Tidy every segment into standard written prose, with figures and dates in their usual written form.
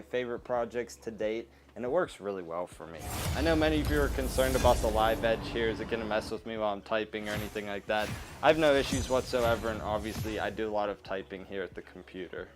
favorite projects to date, and it works really well for me. I know many of you are concerned about the live edge here. Is it going to mess with me while I'm typing or anything like that? I have no issues whatsoever, and obviously I do a lot of typing here at the computer.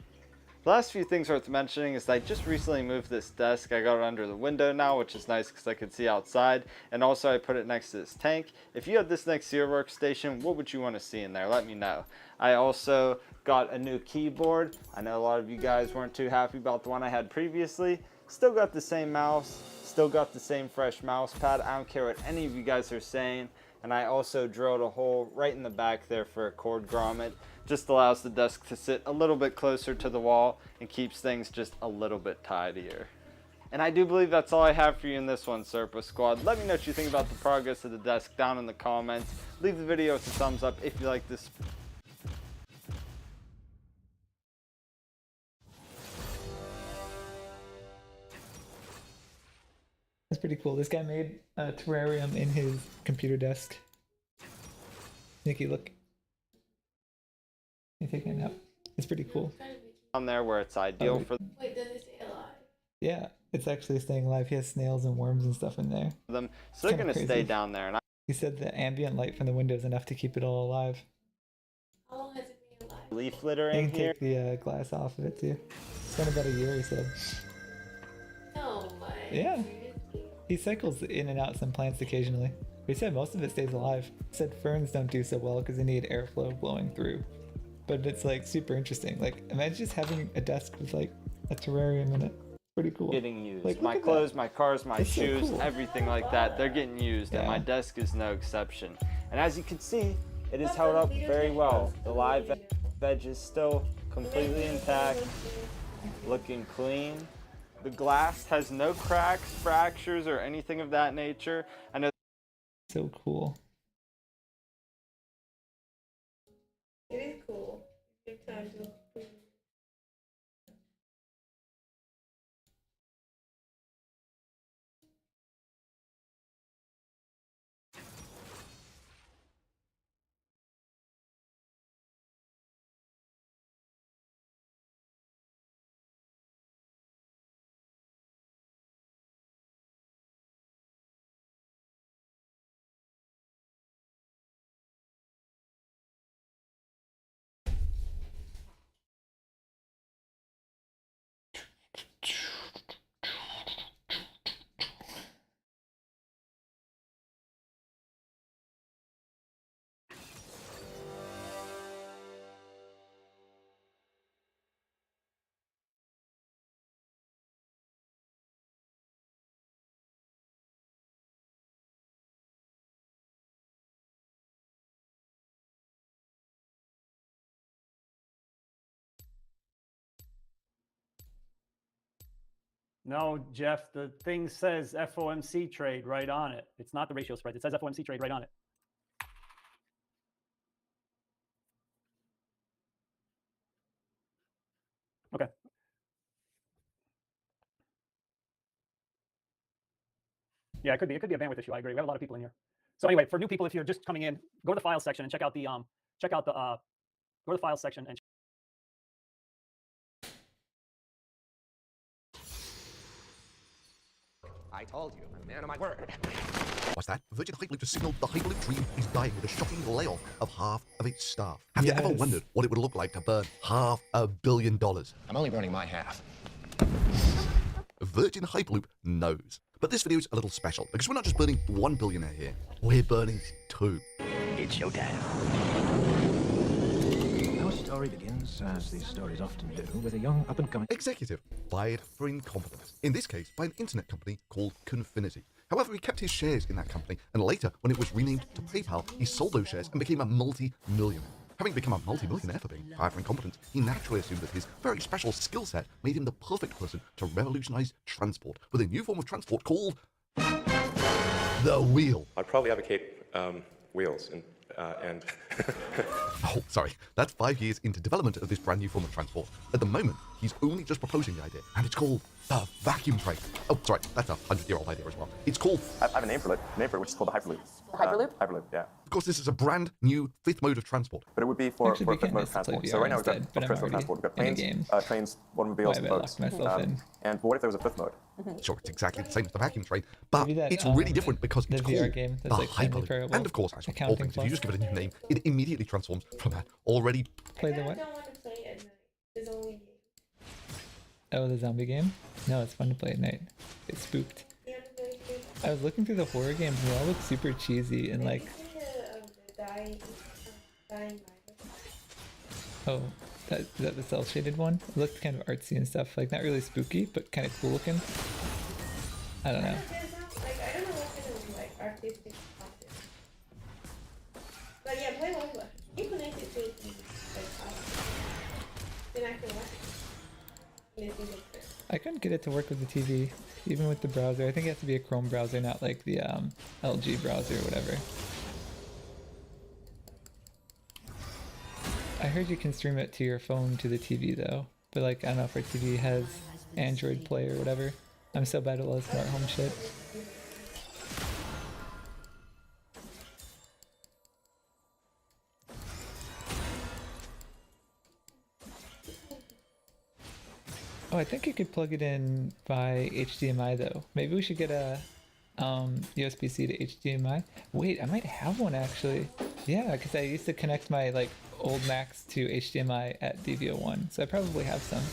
The last few things worth mentioning is that I just recently moved this desk. I got it under the window now, which is nice because I can see outside, and also I put it next to this tank. If you had this next to your workstation, what would you want to see in there? Let me know. I also got a new keyboard. I know a lot of you guys weren't too happy about the one I had previously. Still got the same mouse, still got the same fresh mouse pad. I don't care what any of you guys are saying. And I also drilled a hole right in the back there for a cord grommet. Just allows the desk to sit a little bit closer to the wall and keeps things just a little bit tidier. And I do believe that's all I have for you in this one, Serpa Squad. Let me know what you think about the progress of the desk down in the comments. Leave the video with a thumbs up if you like this. That's pretty cool. This guy made a terrarium in his computer desk. Nikki, look. You taking a nap? It's pretty cool. Down there where it's ideal for Wait, does it stay alive? Yeah, it's actually staying alive. He has snails and worms and stuff in there. them, so they're going to stay down there. And He said the ambient light from the window is enough to keep it all alive. How long has it been alive? leaf litter You in can here. take the glass off of it too. It's been about a year, he said. No way. Yeah. Seriously? He cycles in and out some plants occasionally. But he said most of it stays alive. He said ferns don't do so well because they need airflow blowing through. But it's like super interesting. Like imagine just having a desk with like a terrarium in it. Pretty cool. Getting used. Like, My look at clothes, that. my cars, my That's so shoes, cool. everything like that, they're getting used, and Yeah. my desk is no exception. And as you can see, it is held up very well. The live edge is still completely intact, looking clean. The glass has no cracks, fractures, or anything of that nature. I know So cool. It is cool. Good time to No, Jeff, the thing says FOMC trade right on it. It's not the ratio spread. It says FOMC trade right on it. Okay. Yeah, it could be. It could be a bandwidth issue. I agree. We have a lot of people in here. So anyway, for new people, if you're just coming in, go to the files section and check out the go to the files section and I told you, I'm a man of my word. What's that? Virgin Hyperloop just signaled the Hyperloop dream is dying with a shocking layoff of half of its staff. Have you ever Yes. wondered what it would look like to burn $500 million? I'm only burning my half. Virgin Hyperloop knows. But this video is a little special because we're not just burning one billionaire here, we're burning two. It's showtime. Our story begins, as these stories often do, with a young up-and-coming Executive fired for incompetence. In this case, by an internet company called Confinity. However, he kept his shares in that company, and later, when it was renamed to PayPal, he sold those shares and became a multi-millionaire. Having become a multi-millionaire for being fired for incompetence, he naturally assumed that his very special skill set made him the perfect person to revolutionize transport with a new form of transport called the wheel. I'd probably advocate wheels and Oh, sorry. That's 5 years into development of this brand new form of transport. At the moment, he's only just proposing the idea, and it's called The vacuum train. Oh, sorry, that's a 100-year-old idea as well. It's called, I have a name for it, which is called the Hyperloop. Hyperloop? Hyperloop, yeah. of course, this is a brand new fifth mode of transport. But it would be for Actually, a we fifth can mode of just play transport. VR So right now we've got instead, but I'm first mode already transport. We've got in a planes, game. trains, automobiles, Why and have I boats. locked myself in? And what if there was a fifth mode? Sure, it's exactly the same as the vacuum train, but Maybe that, it's really different because the it's VR called game the that's like family Hyperloop. parable, And of course, as with all accounting things, if you plus. just give it a new name, it immediately transforms from an already Play I the kinda what? don't want to play at night. There's only game. Oh, the zombie game? No, it's fun to play at night. Get spooked. You have to play game. I was looking through the horror games and they all look super cheesy and like, The dying virus. oh, is that the cell shaded one? It looked kind of artsy and stuff, like not really spooky, but kind of cool looking. I don't know. There's not, like, I don't know what kind of like artistic content. But yeah, play one plus. You connect it to the like then I can watch it. And it's even better. I couldn't get it to work with the TV, even with the browser. I think it has to be a Chrome browser, not like the LG browser or whatever. I heard you can stream it to your phone to the TV though, but like I don't know if our TV has Android Play or whatever. I'm so bad at all the smart home shit. Oh, I think you could plug it in by HDMI though. Maybe we should get a USB-C to HDMI. Wait, I might have one actually. Yeah, because I used to connect my like old Macs to HDMI at DVO1, so I probably have some.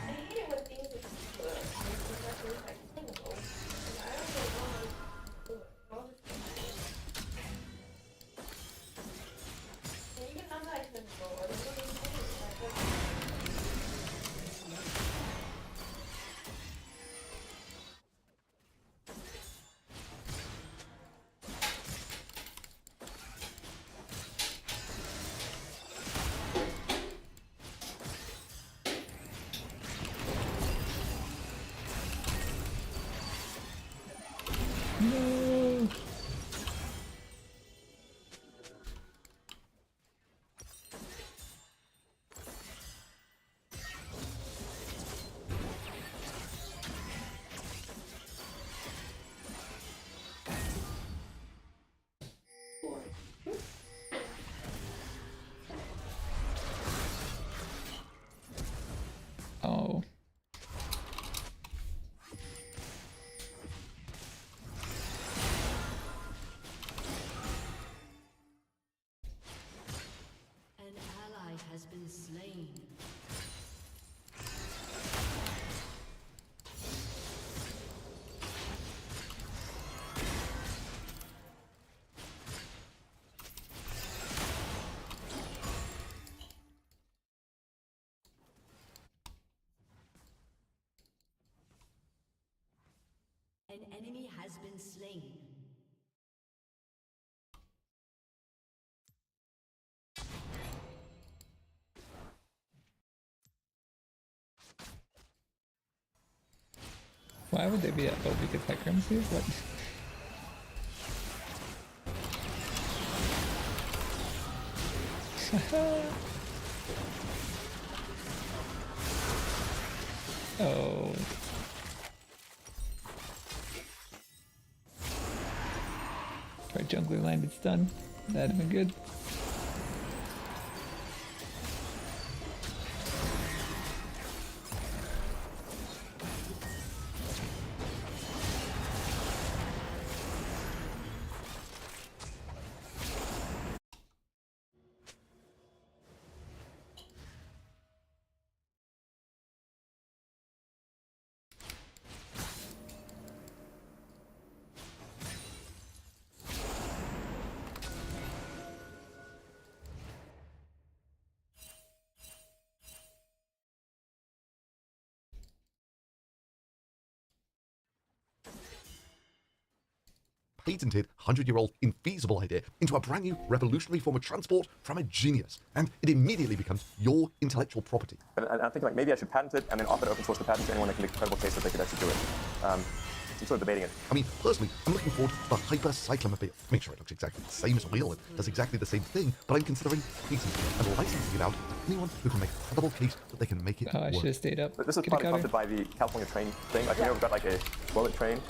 I hate it when things are especially like clinical. I don't know why all this and even I'm not clinical or the little things like No. Oh. An ally has been slain. An enemy has been slain. Why would they be at oh because Hecarim's What? Oh. If our jungler landed stun, that'd have been good. patented 100-year-old infeasible idea into a brand new revolutionary form of transport from a genius, and it immediately becomes your intellectual property. And I'm thinking like maybe I should patent it and then offer to open source the patent to anyone that can make a credible case that they could actually do it. sort of debating it. I mean, personally, I'm looking forward to the Hyper-Cyclomobile. Make sure it looks exactly the same as a wheel and does exactly the same thing, but I'm considering patenting it and licensing it out to anyone who can make a credible case that they can make it Oh, I work. should have stayed up. But this is Could probably have prompted by the California train thing. Like, you know, we've got like a bullet train.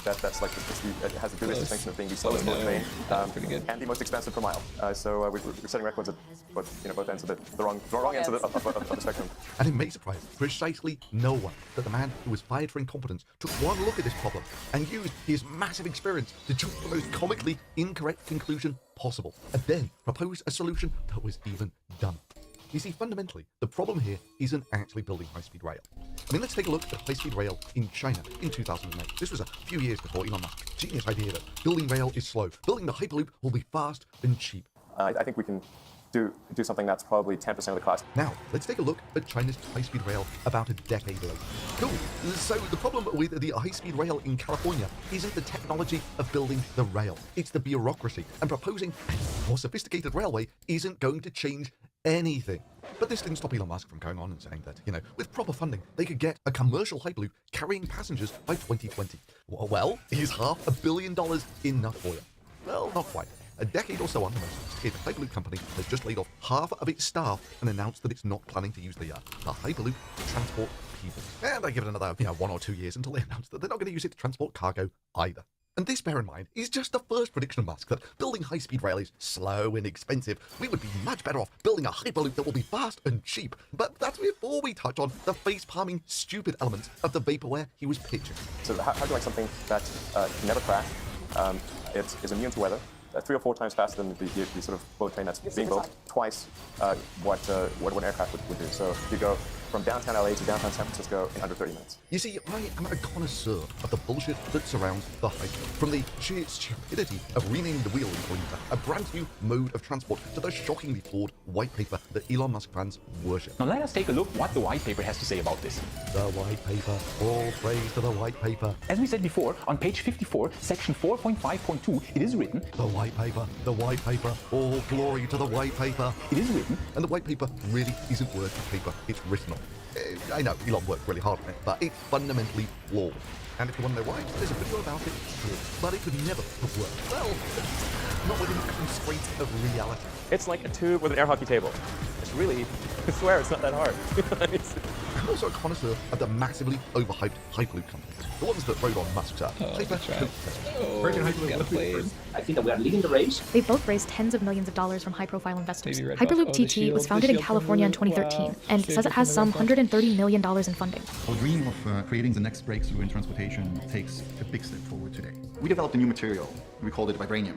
That's like it has the biggest distinction of being the slowest bullet train pretty good. and the most expensive per mile. So we're setting records at both ends of the wrong ends of the spectrum. And it may surprise precisely no one that the man who was fired for incompetence took one look at this problem and used his massive experience to jump to the most comically incorrect conclusion possible, and then propose a solution that was even dumber. You see, fundamentally, the problem here isn't actually building high-speed rail. I mean, let's take a look at high-speed rail in China in 2008. This was a few years before Elon Musk's genius idea that building rail is slow. Building the Hyperloop will be fast and cheap. I think we can do something that's probably 10% of the cost. Now, let's take a look at China's high-speed rail about a decade later. Cool. So the problem with the high-speed rail in California isn't the technology of building the rail. It's the bureaucracy. And proposing a more sophisticated railway isn't going to change anything. But this didn't stop Elon Musk from going on and saying that, with proper funding, they could get a commercial Hyperloop carrying passengers by 2020. Well, is $500 million enough for you? Well, not quite. A decade or so on, the most sophisticated Hyperloop company has just laid off half of its staff and announced that it's not planning to use the Hyperloop to transport people. And I give it another, 1 or 2 years until they announce that they're not going to use it to transport cargo either. And this, bear in mind, is just the first prediction of Musk that building high-speed rail is slow and expensive. We would be much better off building a Hyperloop that will be fast and cheap. But that's before we touch on the face-palming, stupid elements of the vaporware he was pitching. So how do you like something that can never crash? It's immune to weather. 3 or 4 times faster than the sort of bullet train that's being built. Twice what an aircraft would do. So you go from downtown LA to downtown San Francisco in under 30 minutes. You see, I am a connoisseur of the bullshit that surrounds the Hyperloop. From the sheer stupidity of renaming the wheel into a brand new mode of transport to the shockingly flawed white paper that Elon Musk fans worship. Now let us take a look what the white paper has to say about this. The white paper, all praise to the white paper. As we said before, on page 54, section 4.5.2, it is written, the white paper, all glory to the white paper. It is written, and the white paper really isn't worth the paper it's written on. I know Elon worked really hard on it, but it's fundamentally flawed. And if you want to know why, there's a video about it, but it could never have worked. Well, not within the constraints of reality. It's like a tube with an air hockey table. It's really, I swear, it's not that hard. I'm also a connoisseur of the massively overhyped Hyperloop companies. The ones that rode on Musk's Hyper. I think that we are leading the race. They've both raised tens of millions of dollars from high-profile investors. Hyperloop TT was founded in California in 2013 and says it has some $130 million in funding. Our dream of creating the next breakthrough in transportation takes a big step forward today. We developed a new material. We called it vibranium.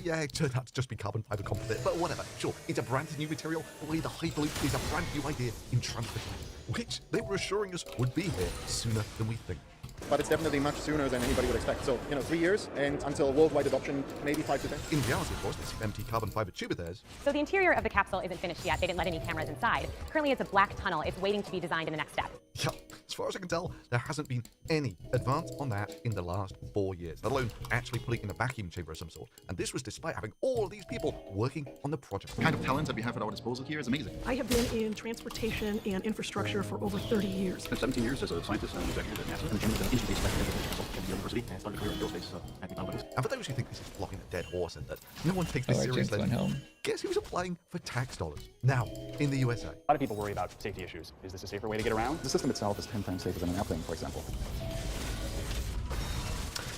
Yeah, it turned out to just be carbon fiber composite, but whatever. Sure, it's a brand new material, the way the Hyperloop is a brand new idea in transportation, which they were assuring us would be here sooner than we think. But it's definitely much sooner than anybody would expect. So, 3 years, and until worldwide adoption, maybe 5 to 10. In reality, of course, this empty carbon fiber tube of theirs. So the interior of the capsule isn't finished yet. They didn't let any cameras inside. Currently, it's a black tunnel. It's waiting to be designed in the next step. Yeah, as far as I can tell, there hasn't been any advance on that in the last 4 years, let alone actually putting it in a vacuum chamber of some sort. And this was despite having all of these people working on the project. The kind of talent that we have at our disposal here is amazing. I have been in transportation and infrastructure for over 30 years. I spent 17 years as a scientist and executive at NASA, and the interface at the university, and started a career in aerospace at Leguminalimus. And for those who think this is flogging a dead horse and that no one takes this seriously, guess who's applying for tax dollars now in the USA? A lot of people worry about safety issues. Is this a safer way to get around? The system itself is 10 times safer than an airplane, for example.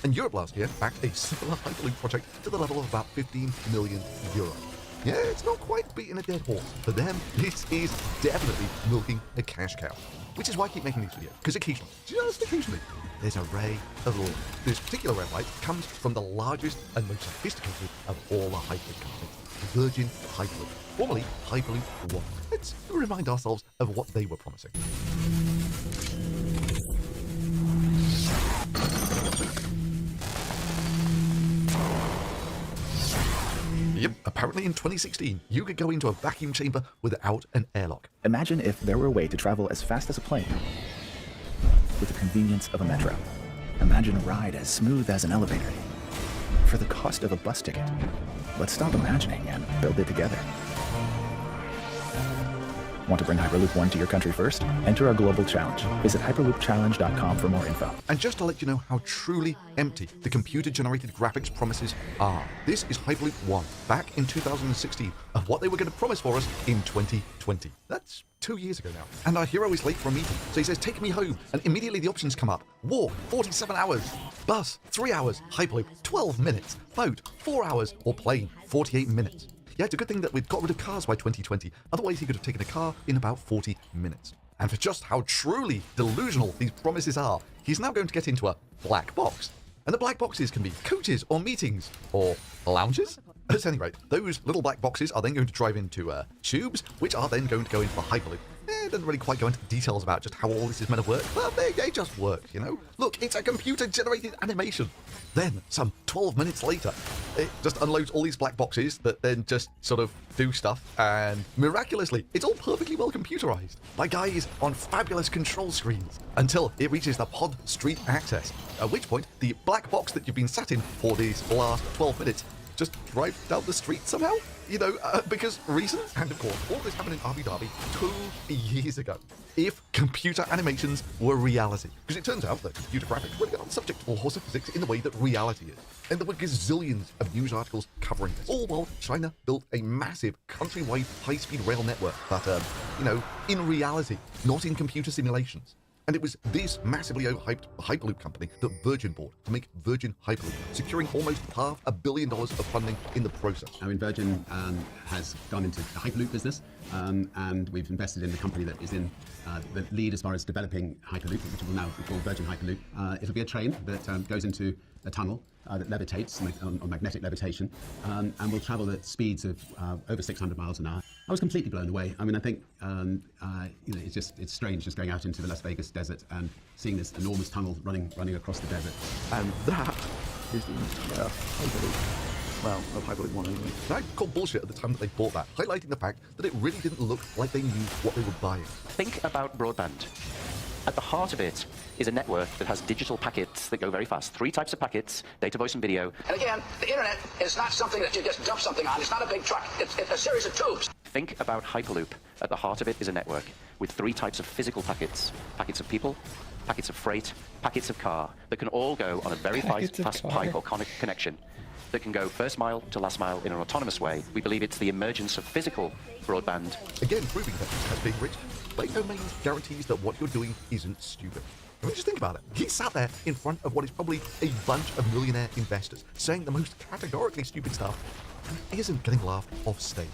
And Europe last year backed a similar Hyperloop project to the level of about 15 million euros. Yeah, it's not quite beating a dead horse. For them, this is definitely milking a cash cow. Which is why I keep making these videos, because occasionally, just occasionally, there's a ray of light. This particular ray of light comes from the largest and most sophisticated of all the Hyperloop companies, Virgin Hyperloop, formerly Hyperloop One. Let's remind ourselves of what they were promising. Yep, apparently in 2016, you could go into a vacuum chamber without an airlock. Imagine if there were a way to travel as fast as a plane with the convenience of a metro. Imagine a ride as smooth as an elevator for the cost of a bus ticket. Let's stop imagining and build it together. Want to bring Hyperloop One to your country first? Enter our global challenge. Visit hyperloopchallenge.com for more info. And just to let you know how truly empty the computer-generated graphics promises are, this is Hyperloop 1, back in 2016, of what they were going to promise for us in 2020. That's 2 years ago now. And our hero is late for a meeting, so he says, take me home, and immediately the options come up. Walk, 47 hours. Bus, 3 hours. Hyperloop, 12 minutes. Boat, 4 hours. Or plane, 48 minutes. Yeah, it's a good thing that we'd got rid of cars by 2020, otherwise he could have taken a car in about 40 minutes. And for just how truly delusional these promises are, he's now going to get into a black box. And the black boxes can be coaches or meetings or lounges. At any rate, those little black boxes are then going to drive into tubes, which are then going to go into the Hyperloop. It doesn't really quite go into the details about just how all this is meant to work, but they just work, you know? Look, it's a computer-generated animation. Then, some 12 minutes later, it just unloads all these black boxes that then just sort of do stuff, and miraculously, it's all perfectly well computerized by guys on fabulous control screens until it reaches the pod street access, at which point the black box that you've been sat in for these last 12 minutes just drive down the street somehow, you know, because reasons. And of course, all this happened in Abu Dhabi 2 years ago. If computer animations were reality, because it turns out that computer graphics really aren't subject to the laws of physics in the way that reality is. And there were gazillions of news articles covering this, all while China built a massive countrywide high-speed rail network that, you know, in reality, not in computer simulations. And it was this massively overhyped Hyperloop company that Virgin bought to make Virgin Hyperloop, securing almost $500 million of funding in the process. I mean, Virgin has gone into the Hyperloop business, and we've invested in the company that is in the lead as far as developing Hyperloop, which will now be called Virgin Hyperloop. It'll be a train that goes into a tunnel that levitates on magnetic levitation, and will travel at speeds of over 600 miles an hour. I was completely blown away. I mean, I think you know, it's strange just going out into the Las Vegas desert and seeing this enormous tunnel running across the desert. And that is the entire Hyperloop. Well, of Hyperloop 1 anyway. I called bullshit at the time that they bought that, highlighting the fact that it really didn't look like they knew what they were buying. Think about broadband. At the heart of it is a network that has digital packets that go very fast. 3 types of packets, data, voice, and video. And again, the internet is not something that you just dump something on. It's not a big truck. It's a series of tubes. Think about Hyperloop. At the heart of it is a network with 3 types of physical packets. Packets of people, packets of freight, packets of car that can all go on a very fast pipe or connection that can go first mile to last mile in an autonomous way. We believe it's the emergence of physical broadband. Again, proving that as being rich, by no means guarantees that what you're doing isn't stupid. I mean, just think about it. He sat there in front of what is probably a bunch of millionaire investors saying the most categorically stupid stuff and isn't getting laughed off stage.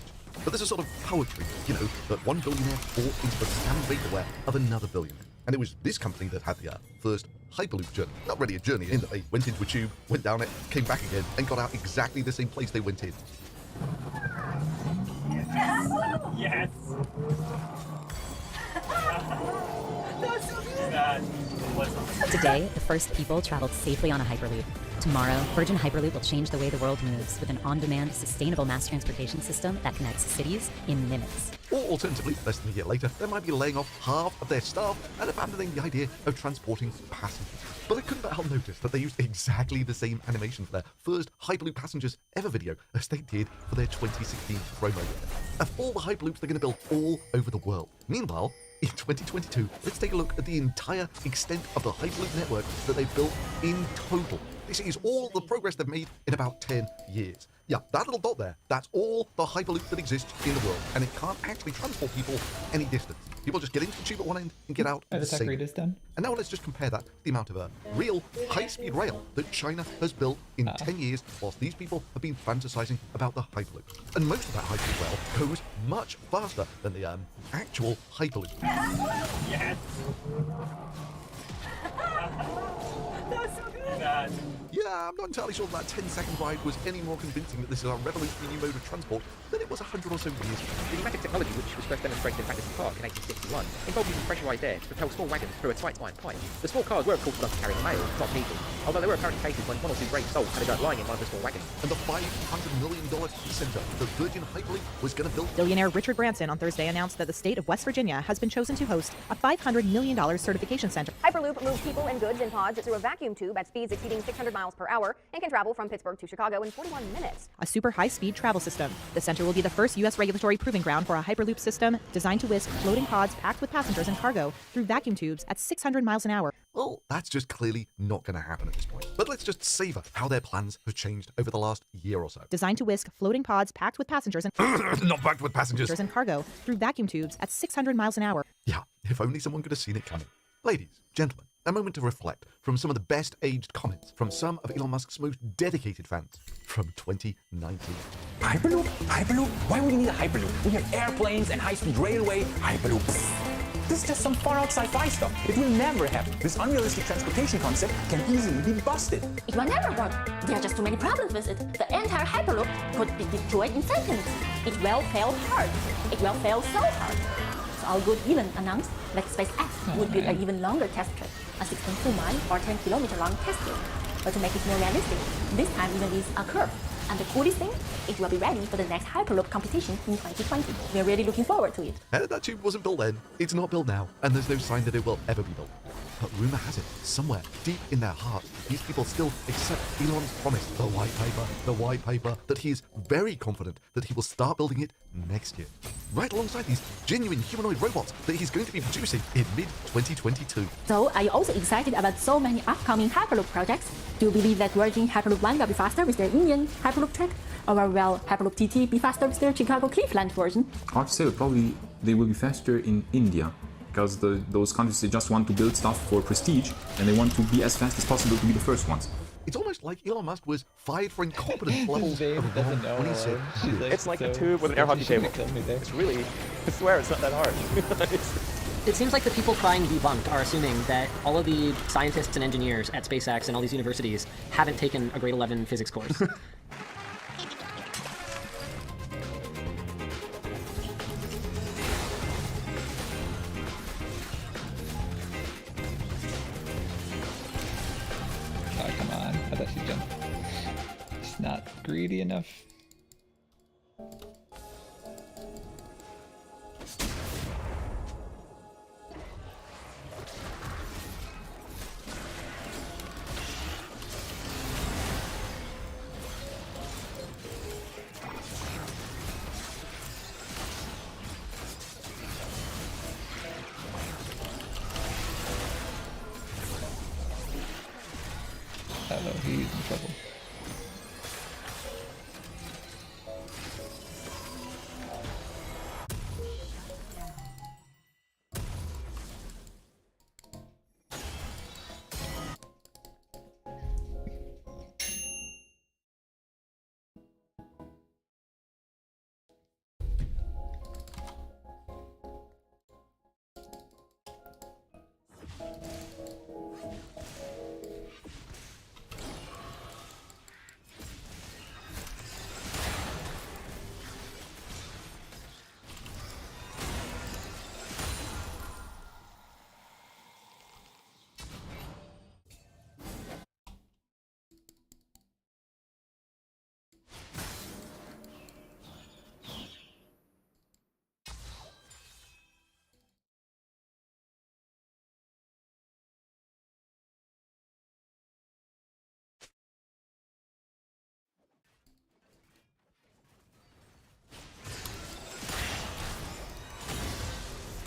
But there's a sort of poetry, you know, that one billionaire bought into the vaporware of another billionaire. And it was this company that had the first Hyperloop journey. Not really a journey in that they went into a tube, went down it, came back again, and got out exactly the same place they went in. Yes! Today, the first people traveled safely on a Hyperloop. Tomorrow, Virgin Hyperloop will change the way the world moves with an on-demand, sustainable mass transportation system that connects cities in minutes. Or alternatively, less than a year later, they might be laying off half of their staff and abandoning the idea of transporting passengers. But I couldn't help notice that they used exactly the same animation for their first Hyperloop passengers ever video as they did for their 2016 promo video. Of all the Hyperloops they're going to build all over the world. Meanwhile, in 2022, let's take a look at the entire extent of the Hyperloop network that they've built in total. This is all the progress they've made in about 10 years. Yeah, that little dot there, that's all the Hyperloop that exists in the world, and it can't actually transport people any distance. People just get into the tube at one end and get out at the same. Done. And now let's just compare that to the amount of real high-speed rail that China has built in 10 years, whilst these people have been fantasizing about the Hyperloop. And most of that high-speed rail goes much faster than the actual Hyperloop. Yes! That was so good! Yeah, I'm not entirely sure that 10-second ride was any more convincing that this is a revolutionary new mode of transport than it was 100 or so years ago. The pneumatic technology, which was first demonstrated in Battersea Park in 1861, involved using pressurised air to propel small wagons through a tight iron pipe. The small cars were, of course, designed to carry mail, not people, although there were apparently cases when 1 or 2 brave souls had a lying in one of the small wagons. And the $500 million centre that Virgin Hyperloop was going to build. Billionaire Richard Branson on Thursday announced that the state of West Virginia has been chosen to host a $500 million certification center. Hyperloop moves people and goods in pods through a vacuum tube at speeds exceeding 600 miles miles per hour and can travel from Pittsburgh to Chicago in 41 minutes. A super high-speed travel system. The center will be the first U.S. regulatory proving ground for a Hyperloop system designed to whisk floating pods packed with passengers and cargo through vacuum tubes at 600 miles an hour. Well, that's just clearly not going to happen at this point. But let's just savor how their plans have changed over the last year or so. Designed to whisk floating pods packed with passengers and not packed with passengers and cargo through vacuum tubes at 600 miles an hour. Yeah, if only someone could have seen it coming. Ladies, gentlemen, a moment to reflect from some of the best aged comments from some of Elon Musk's most dedicated fans from 2019. Hyperloop? Hyperloop? Why would you need a Hyperloop? We have airplanes and high-speed railway. Hyperloops. This is just some far-out sci-fi stuff. It will never happen. This unrealistic transportation concept can easily be busted. It will never work. There are just too many problems with it. The entire Hyperloop could be destroyed in seconds. It will fail hard. It will fail so hard. So our good even announced that SpaceX would build an even longer test trip, a 16.2-mile or 10-kilometer long test trip. But to make it more realistic, this time even with a curve. And the coolest thing, it will be ready for the next Hyperloop competition in 2020. We're really looking forward to it. That tube wasn't built then, it's not built now, and there's no sign that it will ever be built. But rumor has it, somewhere deep in their heart, these people still accept Elon's promise, the white paper, that he is very confident that he will start building it next year. Right alongside these genuine humanoid robots that he's going to be producing in mid-2022. So are you also excited about so many upcoming Hyperloop projects? Do you believe that Virgin Hyperloop One will be faster with their Indian Hyperloop track? Or will Hyperloop TT be faster with their Chicago Cleveland version? Hard to say, but probably they will be faster in India. Because those countries, they just want to build stuff for prestige, and they want to be as fast as possible to be the first ones. It's almost like Elon Musk was fired for incompetence levels of wrong when he said, it's like a tube with an air hockey table. It's really, I swear it's not that hard. It seems like the people crying debunked are assuming that all of the scientists and engineers at SpaceX and all these universities haven't taken a grade 11 physics course. Oh, come on. I thought she'd jump. She's not greedy enough. Oh, he's in trouble.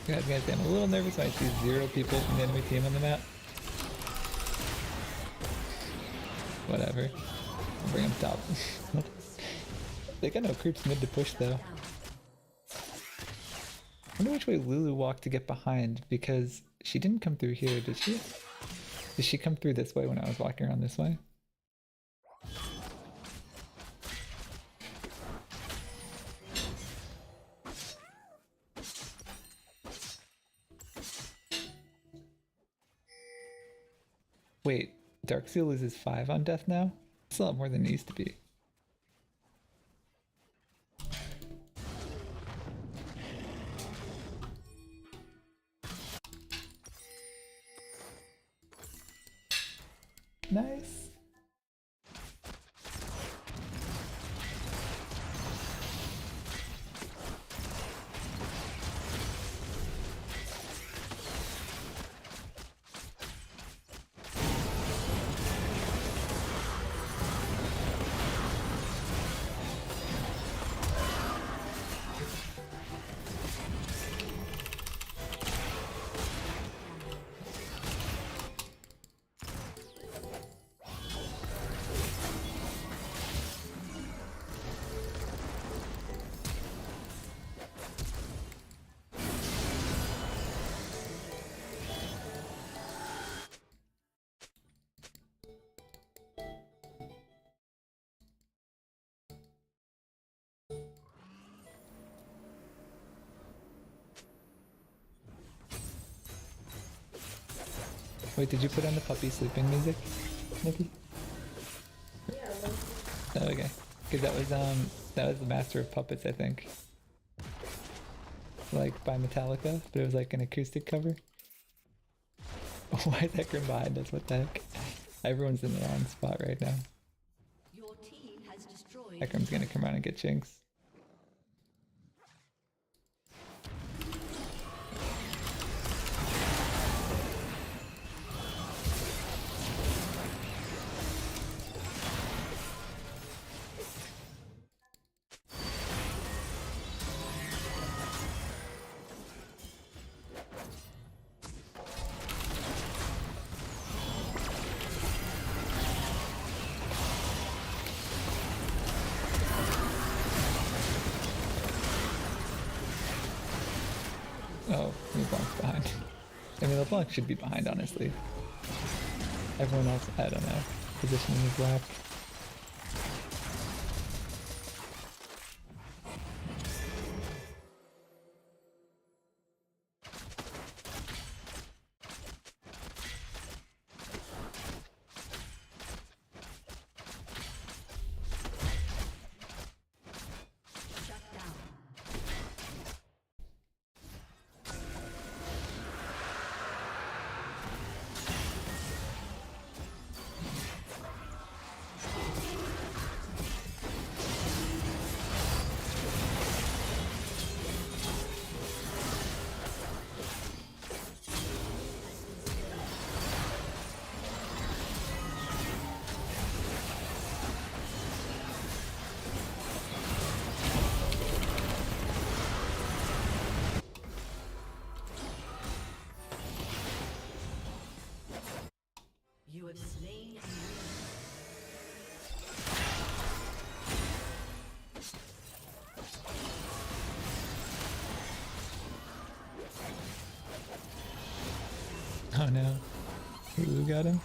Guys, I'm a little nervous when I see 0 people from the enemy team on the map. Whatever. I'll bring them top. They got no creeps mid to push though. I wonder which way Lulu walked to get behind, because she didn't come through here, did she? Did she come through this way when I was walking around this way? Wait, Darkseal loses 5 on death now? That's a lot more than it used to be. Nice. Wait, did you put on the puppy sleeping music, Nikki? Oh, okay. Because that was the Master of Puppets, I think. Like by Metallica, but it was like an acoustic cover. Why is that Grim behind us? What the heck? Everyone's in the wrong spot right now. Your team has destroyed. Ekram's gonna come around and get Jinx. Oh, LeBlanc's behind. I mean, LeBlanc should be behind, honestly. Everyone else, I don't know. Positioning is whack. You have slain an Oh no. Who got him?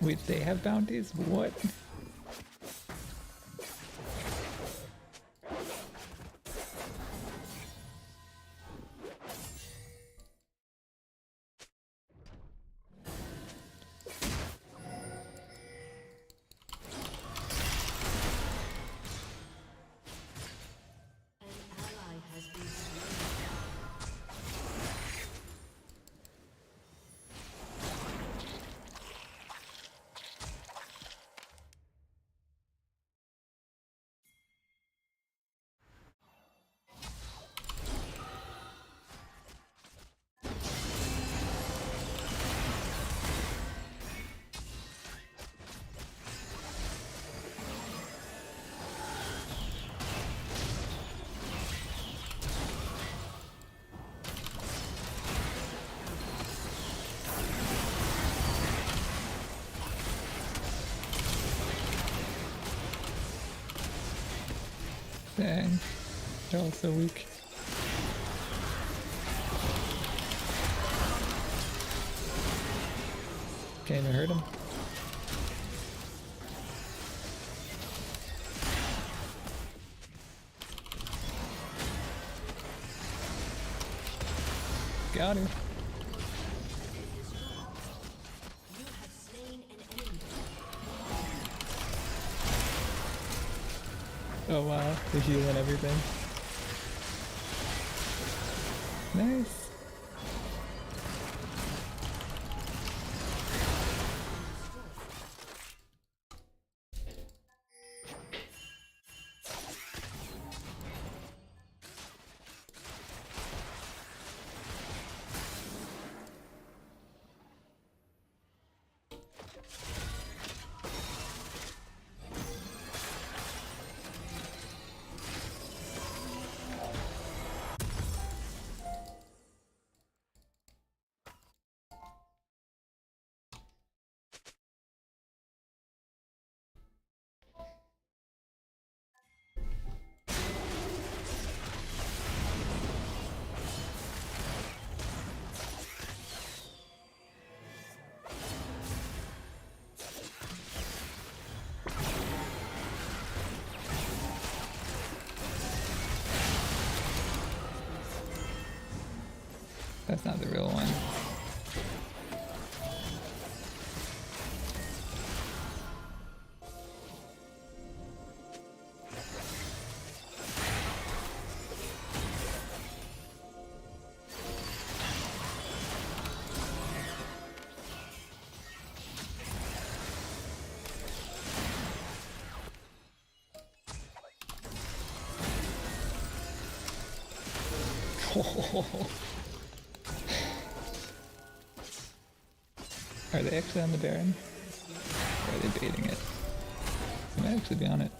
Wait, they have bounties? What? ally has been slain. Dang. They're all so weak. Can't even hurt him. Got her. You have slain an enemy. Oh wow, the heal and everything. Nice. That's not the real one. Are they actually on the Baron? Or are they baiting it? They might actually be on it.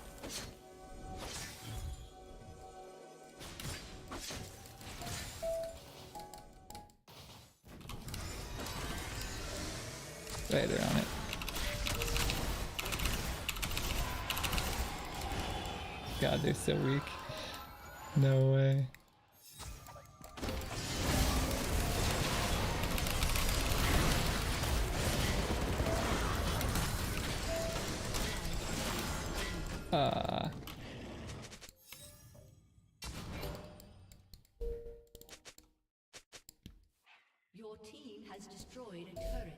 Right, they're on it. God, they're so weak. No way. Your team has destroyed a turret.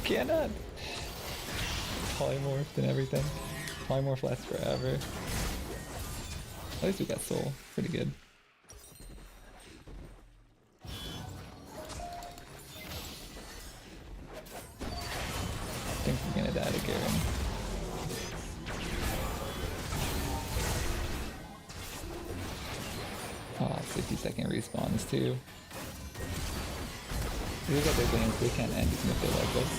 Cannot. Polymorphed and everything. Polymorph lasts forever. At least we got soul. Pretty good. I think we're gonna die to Garen. Oh, 50-second respawns too. These other games, they can't end even if they like this.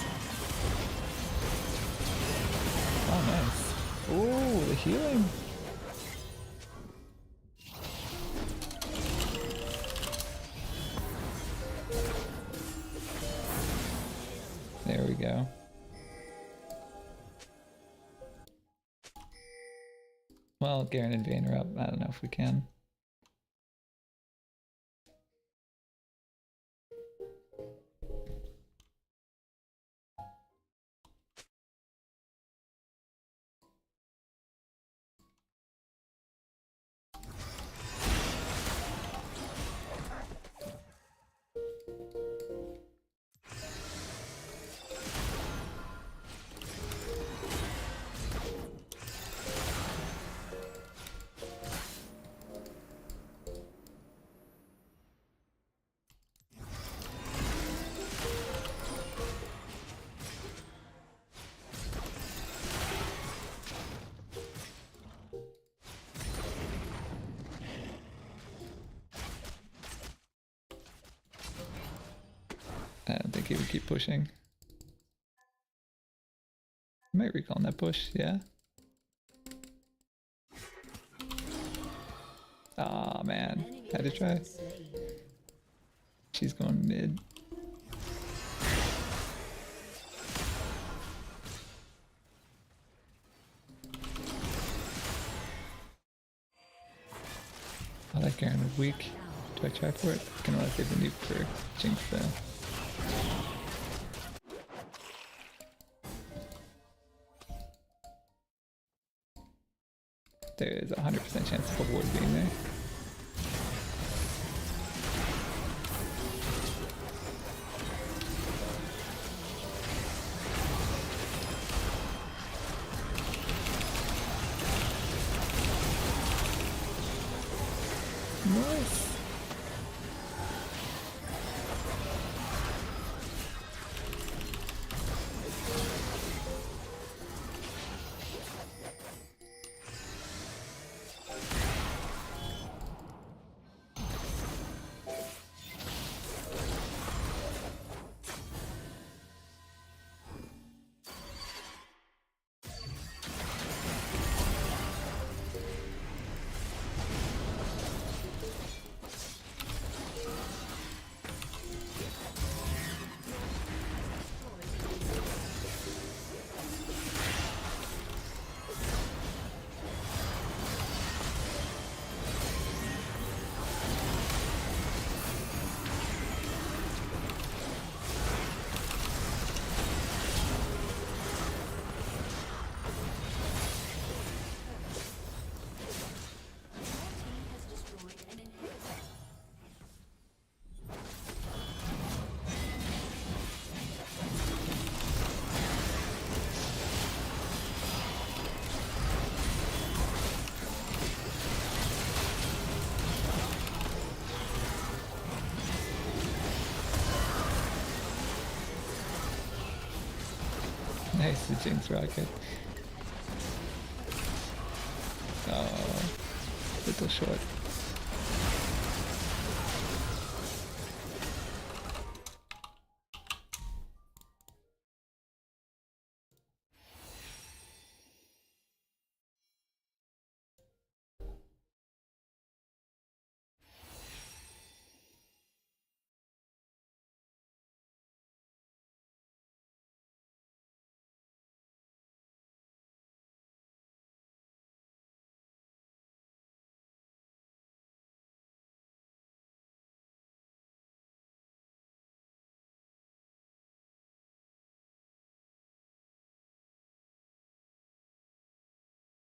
Oh, nice. Ooh, the healing. There we go. Well, Garen and Vayne are up. I don't know if we can. I don't think he would keep pushing. I might recall that push, yeah. Aw, man. Had to try. She's going mid. I like Garen was weak. Do I try for it? I can only save the nuke for Jinx though. There is a 100% chance of a ward being there. Nice. Nice, the Jinx rocket. Oh, little short.